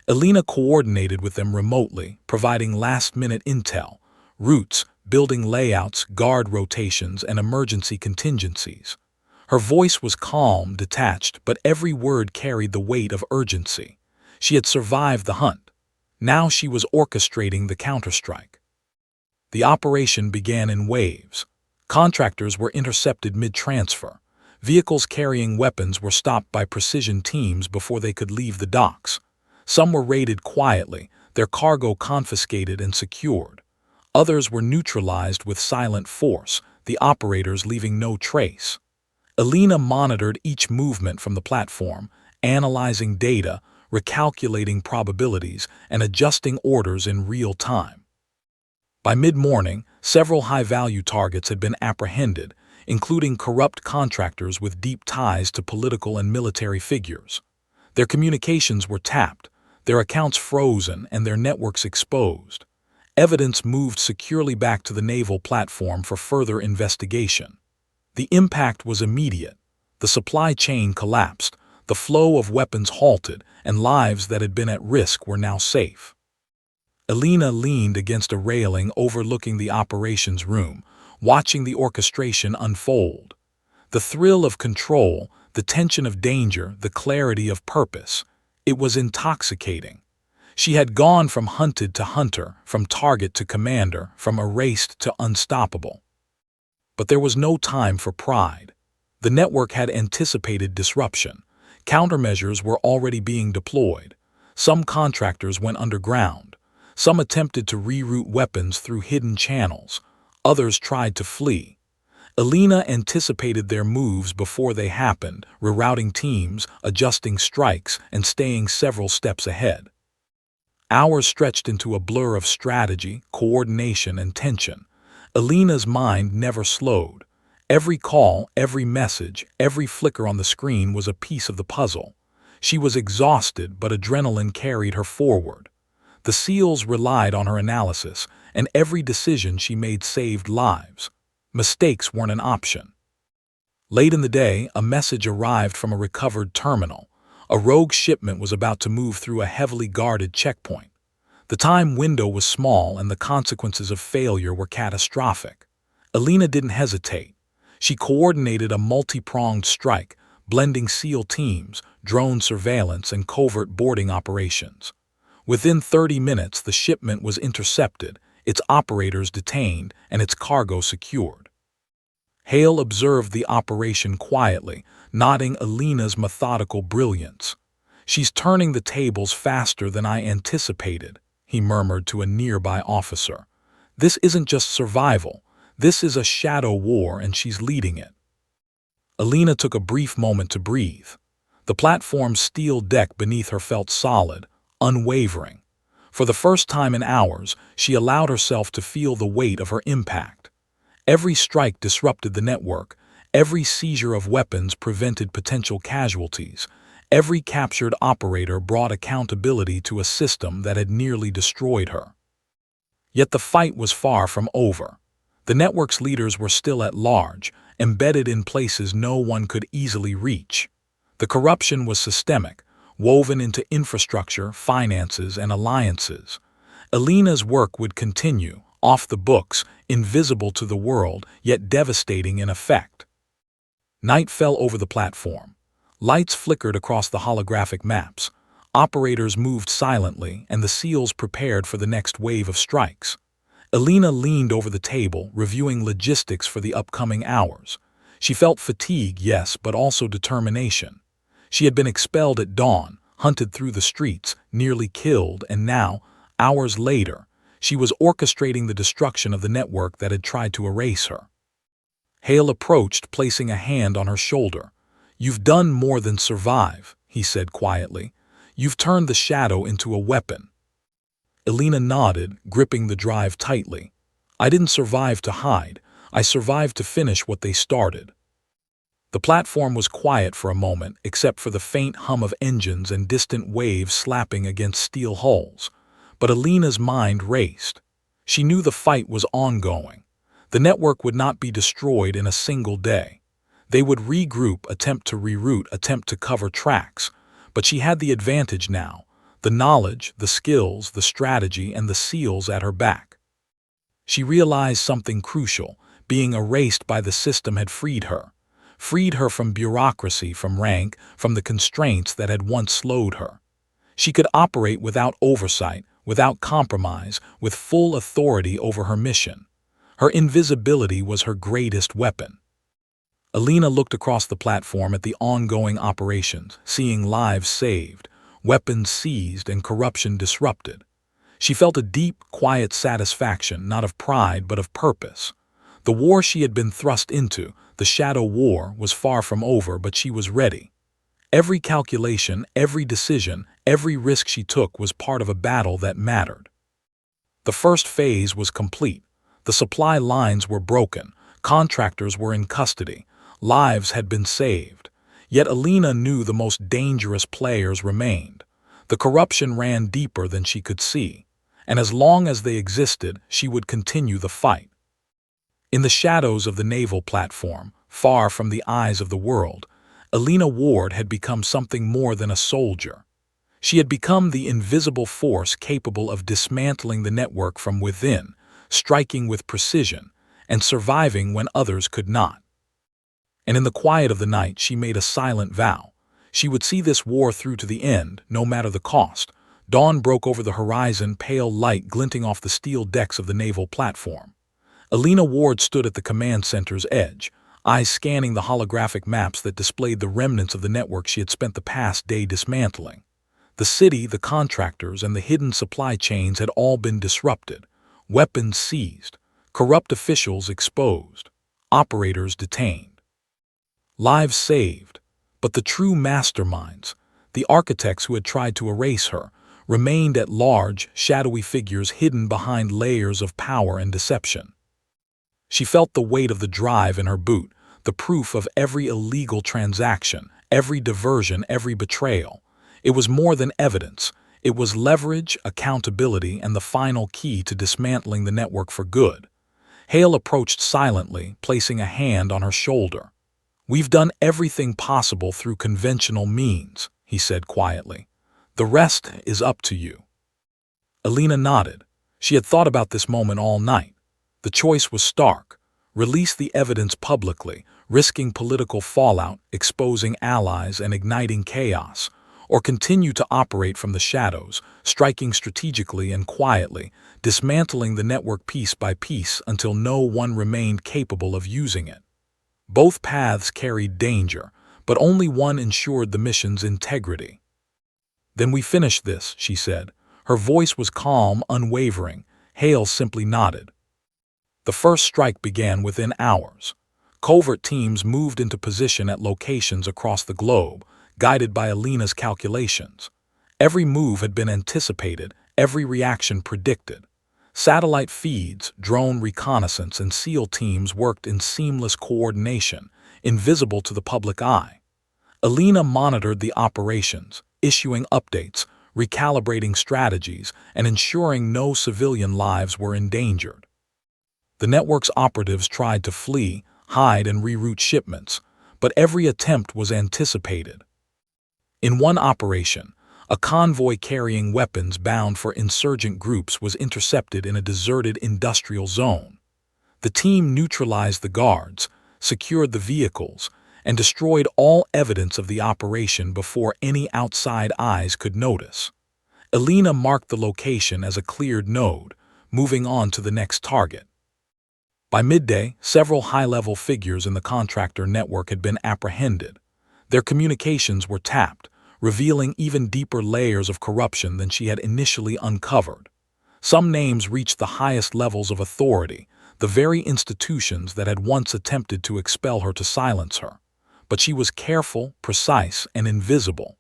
Alina coordinated with them remotely, providing last-minute intel, routes, building layouts, guard rotations, and emergency contingencies. Her voice was calm, detached, but every word carried the weight of urgency. She had survived the hunt. Now she was orchestrating the counterstrike. The operation began in waves. Contractors were intercepted mid-transfer. Vehicles carrying weapons were stopped by precision teams before they could leave the docks. Some were raided quietly, their cargo confiscated and secured. Others were neutralized with silent force, the operators leaving no trace. Alina monitored each movement from the platform, analyzing data, recalculating probabilities, and adjusting orders in real time. By mid-morning, several high-value targets had been apprehended, including corrupt contractors with deep ties to political and military figures. Their communications were tapped, their accounts frozen, and their networks exposed. Evidence moved securely back to the naval platform for further investigation. The impact was immediate. The supply chain collapsed, the flow of weapons halted, and lives that had been at risk were now safe. Alina leaned against a railing overlooking the operations room, watching the orchestration unfold. The thrill of control, the tension of danger, the clarity of purpose. It was intoxicating. She had gone from hunted to hunter, from target to commander, from erased to unstoppable. But there was no time for pride. The network had anticipated disruption. Countermeasures were already being deployed. Some contractors went underground. Some attempted to reroute weapons through hidden channels. Others tried to flee. Alina anticipated their moves before they happened, rerouting teams, adjusting strikes, and staying several steps ahead. Hours stretched into a blur of strategy, coordination, and tension. Alina's mind never slowed. Every call, every message, every flicker on the screen was a piece of the puzzle. She was exhausted, but adrenaline carried her forward. The SEALs relied on her analysis, and every decision she made saved lives. Mistakes weren't an option. Late in the day, a message arrived from a recovered terminal. A rogue shipment was about to move through a heavily guarded checkpoint. The time window was small and the consequences of failure were catastrophic. Alina didn't hesitate. She coordinated a multi-pronged strike, blending SEAL teams, drone surveillance, and covert boarding operations. Within 30 minutes, the shipment was intercepted, its operators detained, and its cargo secured. Hale observed the operation quietly, nodding Alina's methodical brilliance. "She's turning the tables faster than I anticipated," he murmured to a nearby officer. "This isn't just survival. This is a shadow war, and she's leading it." Alina took a brief moment to breathe. The platform's steel deck beneath her felt solid, unwavering. For the first time in hours, she allowed herself to feel the weight of her impact. Every strike disrupted the network, every seizure of weapons prevented potential casualties, every captured operator brought accountability to a system that had nearly destroyed her. Yet the fight was far from over. The network's leaders were still at large, embedded in places no one could easily reach. The corruption was systemic, woven into infrastructure, finances, and alliances. Alina's work would continue, off the books, invisible to the world, yet devastating in effect. Night fell over the platform. Lights flickered across the holographic maps. Operators moved silently, and the SEALs prepared for the next wave of strikes. Alina leaned over the table, reviewing logistics for the upcoming hours. She felt fatigue, yes, but also determination. She had been expelled at dawn, hunted through the streets, nearly killed, and now, hours later, she was orchestrating the destruction of the network that had tried to erase her. Hale approached, placing a hand on her shoulder. "You've done more than survive," he said quietly. "You've turned the shadow into a weapon." Alina nodded, gripping the drive tightly. "I didn't survive to hide. I survived to finish what they started." The platform was quiet for a moment, except for the faint hum of engines and distant waves slapping against steel hulls. But Alina's mind raced. She knew the fight was ongoing. The network would not be destroyed in a single day. They would regroup, attempt to reroute, attempt to cover tracks. But she had the advantage now: the knowledge, the skills, the strategy, and the SEALs at her back. She realized something crucial: being erased by the system had freed her. Freed her from bureaucracy, from rank, from the constraints that had once slowed her. She could operate without oversight, without compromise, with full authority over her mission. Her invisibility was her greatest weapon. Alina looked across the platform at the ongoing operations, seeing lives saved, weapons seized, and corruption disrupted. She felt a deep, quiet satisfaction, not of pride but of purpose. The war she had been thrust into, the shadow war, was far from over, but she was ready. Every calculation, every decision, every risk she took was part of a battle that mattered. The first phase was complete. The supply lines were broken, contractors were in custody, lives had been saved. Yet Alina knew the most dangerous players remained. The corruption ran deeper than she could see, and as long as they existed, she would continue the fight. In the shadows of the naval platform, far from the eyes of the world, Alina Ward had become something more than a soldier. She had become the invisible force capable of dismantling the network from within, striking with precision, and surviving when others could not. And in the quiet of the night, she made a silent vow. She would see this war through to the end, no matter the cost. Dawn broke over the horizon, pale light glinting off the steel decks of the naval platform. Alina Ward stood at the command center's edge, eyes scanning the holographic maps that displayed the remnants of the network she had spent the past day dismantling. The city, the contractors, and the hidden supply chains had all been disrupted, weapons seized, corrupt officials exposed, operators detained. Lives saved, but the true masterminds, the architects who had tried to erase her, remained at large, shadowy figures hidden behind layers of power and deception. She felt the weight of the drive in her boot, the proof of every illegal transaction, every diversion, every betrayal. It was more than evidence. It was leverage, accountability, and the final key to dismantling the network for good. Hale approached silently, placing a hand on her shoulder. "We've done everything possible through conventional means," he said quietly. "The rest is up to you." Alina nodded. She had thought about this moment all night. The choice was stark: release the evidence publicly, risking political fallout, exposing allies, and igniting chaos, or continue to operate from the shadows, striking strategically and quietly, dismantling the network piece by piece until no one remained capable of using it. Both paths carried danger, but only one ensured the mission's integrity. "Then we finish this," she said. Her voice was calm, unwavering. Hale simply nodded. The first strike began within hours. Covert teams moved into position at locations across the globe, guided by Alina's calculations. Every move had been anticipated, every reaction predicted. Satellite feeds, drone reconnaissance, and SEAL teams worked in seamless coordination, invisible to the public eye. Alina monitored the operations, issuing updates, recalibrating strategies, and ensuring no civilian lives were endangered. The network's operatives tried to flee, hide, and reroute shipments, but every attempt was anticipated. In one operation, a convoy carrying weapons bound for insurgent groups was intercepted in a deserted industrial zone. The team neutralized the guards, secured the vehicles, and destroyed all evidence of the operation before any outside eyes could notice. Alina marked the location as a cleared node, moving on to the next target. By midday, several high-level figures in the contractor network had been apprehended. Their communications were tapped, revealing even deeper layers of corruption than she had initially uncovered. Some names reached the highest levels of authority, the very institutions that had once attempted to expel her to silence her. But she was careful, precise, and invisible.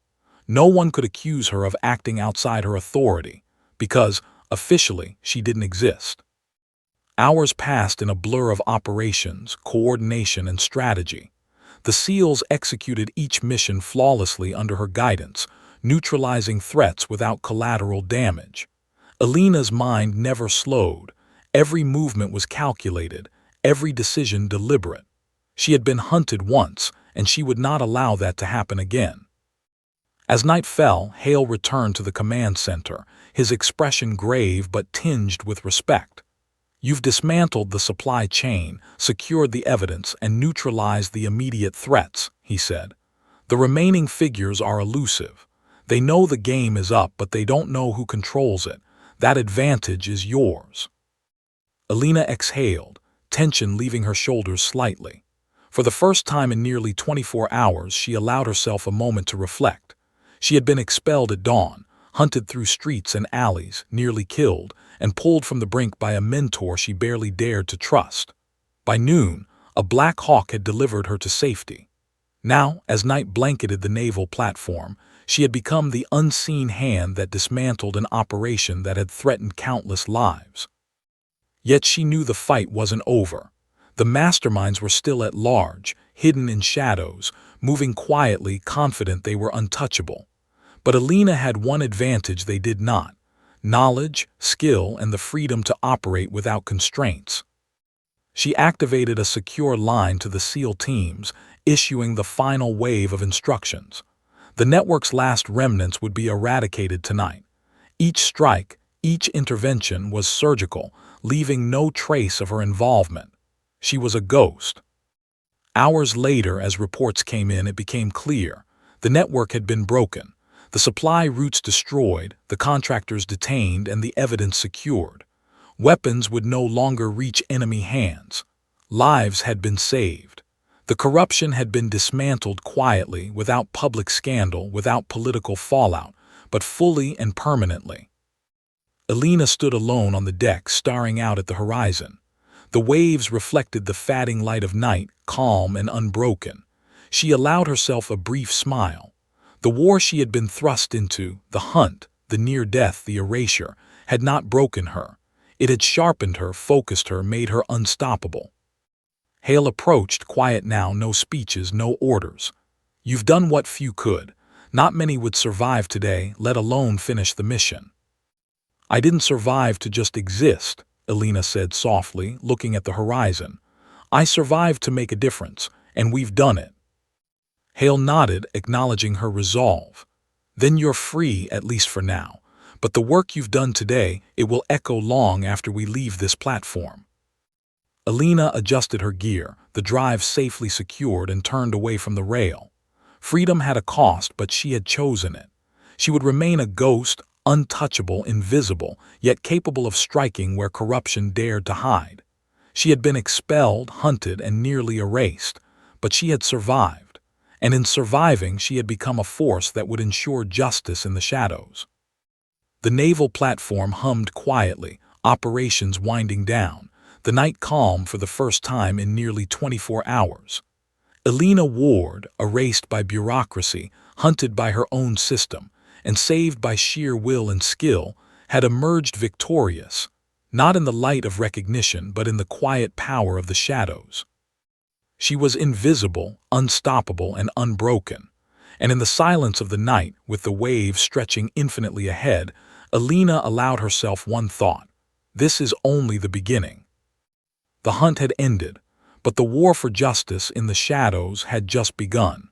No one could accuse her of acting outside her authority, because, officially, she didn't exist. Hours passed in a blur of operations, coordination, and strategy. The SEALs executed each mission flawlessly under her guidance, neutralizing threats without collateral damage. Alina's mind never slowed. Every movement was calculated, every decision deliberate. She had been hunted once, and she would not allow that to happen again. As night fell, Hale returned to the command center, his expression grave but tinged with respect. "You've dismantled the supply chain, secured the evidence, and neutralized the immediate threats," he said. "The remaining figures are elusive. They know the game is up, but they don't know who controls it. That advantage is yours." Alina exhaled, tension leaving her shoulders slightly. For the first time in nearly 24 hours, she allowed herself a moment to reflect. She had been expelled at dawn, hunted through streets and alleys, nearly killed, and pulled from the brink by a mentor she barely dared to trust. By noon, a Black Hawk had delivered her to safety. Now, as night blanketed the naval platform, she had become the unseen hand that dismantled an operation that had threatened countless lives. Yet she knew the fight wasn't over. The masterminds were still at large, hidden in shadows, moving quietly, confident they were untouchable. But Alina had one advantage they did not: knowledge, skill, and the freedom to operate without constraints. She activated a secure line to the SEAL teams, issuing the final wave of instructions. The network's last remnants would be eradicated tonight. Each strike, each intervention was surgical, leaving no trace of her involvement. She was a ghost. Hours later, as reports came in, it became clear. The network had been broken. The supply routes destroyed, the contractors detained, and the evidence secured. Weapons would no longer reach enemy hands. Lives had been saved. The corruption had been dismantled quietly, without public scandal, without political fallout, but fully and permanently. Alina stood alone on the deck, staring out at the horizon. The waves reflected the fading light of night, calm and unbroken. She allowed herself a brief smile. The war she had been thrust into, the hunt, the near death, the erasure, had not broken her. It had sharpened her, focused her, made her unstoppable. Hale approached, quiet now, no speeches, no orders. "You've done what few could. Not many would survive today, let alone finish the mission." "I didn't survive to just exist," Alina said softly, looking at the horizon. "I survived to make a difference, and we've done it." Hale nodded, acknowledging her resolve. "Then you're free, at least for now. But the work you've done today, it will echo long after we leave this platform." Alina adjusted her gear, the drive safely secured, and turned away from the rail. Freedom had a cost, but she had chosen it. She would remain a ghost, untouchable, invisible, yet capable of striking where corruption dared to hide. She had been expelled, hunted, and nearly erased, but she had survived, and in surviving she had become a force that would ensure justice in the shadows. The naval platform hummed quietly, operations winding down, the night calm for the first time in nearly 24 hours. Elena Ward, erased by bureaucracy, hunted by her own system, and saved by sheer will and skill, had emerged victorious, not in the light of recognition but in the quiet power of the shadows. She was invisible, unstoppable, and unbroken, and in the silence of the night, with the waves stretching infinitely ahead, Elena allowed herself one thought: this is only the beginning. The hunt had ended, but the war for justice in the shadows had just begun.